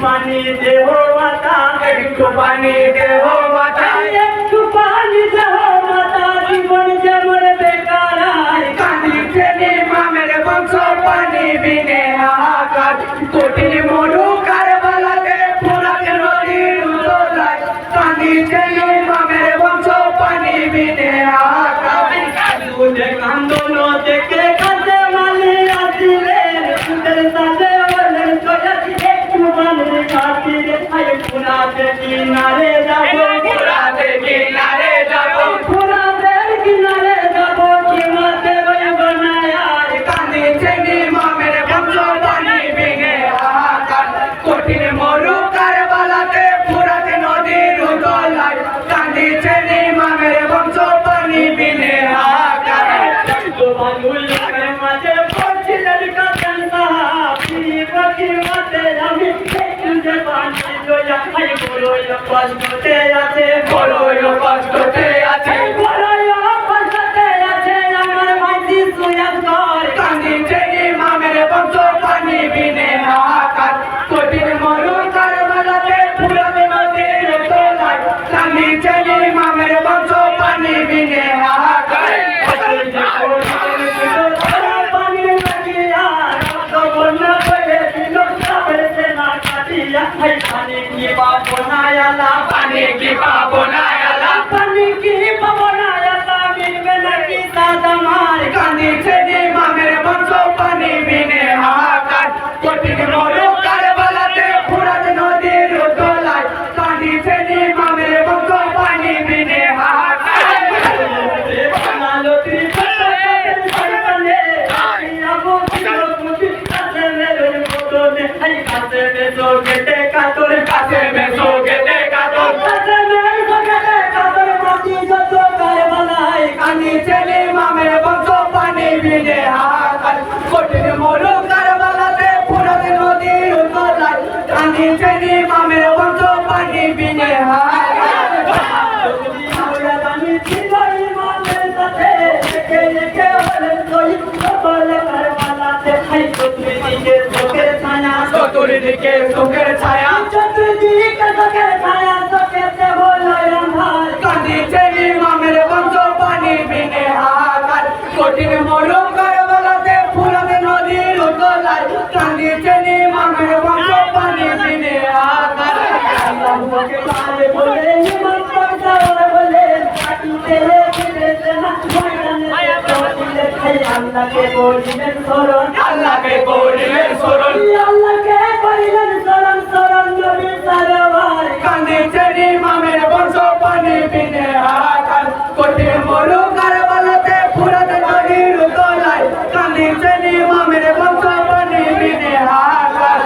पानी दे हो माता, एक पानी दे हो माता, एक पानी दे हो माता, जीवन जमर बेकार कांदी चले मेरे बंशो पानी बिने हाहाकार कोटिन मोरू कारवाला के पूरा के नदी उतोलाय कांदी चले मेरे बंशो पानी बिने हाहाकार तुझे कांदोनो देखे कांदे वाले आदिले सुंदर सादे वाले सोया किनारे जाबो पुराते किनारे जाबो किनारे जाबो कीमत रोय बनाया कांदी चेनी मां मेरे बंशो पानी बिने हाहाकार कोटिन मोरू कारवाला के पुराते नदी रुदोलाय कांदी चेनी मां मेरे बंशो पानी बिने हाहाकार तो बानुल करे माजे पोची लड़का कंसा पी बकी मते আমি तुझे पानी लोया आई बोलो कष्टते আছে বড় কষ্টতে আছে বড় কষ্টতে আছে আমার মাঝি সুয়া কর কান্দি চেনি মা মেরে বংশ পানি বিনে হাহাকার কোটির মরু কারবালাতে পুরাতে নদীর তোলায় কান্দি চেনি মা মেরে বংশ পানি বিনে হাহাকার पानी की बाबोनाया ला पानी की बाबोनाया ला पानी की बाबोनाया ला मिल में लगी सादा मार कांदी चेनी मां मेरे बंशो पानी बिने हाहाकार कोटिन मोरू कारवालाते पुरात नदी रुदोलाय कांदी चेनी मां मेरे बंशो पानी बिने हाहाकार बनालो त्रिपटा सरकने आबो किलो कुछ कासे मेरे फोटो ने आई कासे में सो गेटे कातोरे कासे में सो गेटे कातोर कासे में सो गेटे कातोर माटी जतो करे बनाई कांदी चले मां मेरे बंशो पानी बिने हाहाकार कोटिन मोरू कारवालाते पुरात नदी उतोलाय कांदी चले मां मेरे बंशो पानी बिने हाहाकार আমি ছিলাই মানের সাথে একে একে হলে তুই সবল করবালাতে হাই চতুর্দিকে চোখের ছায়া চতুর্দিকে চোখের ছায়া চতুর্দিকে চোখের ছায়া চোখেতে হলো আন্ধার কাঁদি চেনি মামের বংশ পানি বিনে হাহাকার কঠিন মরু করবালাতে ফুরাতে নদীর উতলায় কাঁদি চেনি মামের বংশ পানি বিনে হাহাকার আল্লাহকে পারে বলে ইমান করতে বলে तेरे तेरे ना अल्लाह के बोलिलेन सोरन अल्लाह के बोलिलेन सोरन अल्लाह के बोलिलेन सोरन सोरन नबी सरवार कांदी चेनी मां मेरे बंशो पानी बिने हाहाकार कोटिन मोरू कारवालाते पुरात नदी रुदोलाय कांदी चेनी मां मेरे बंशो पानी बिने हाहाकार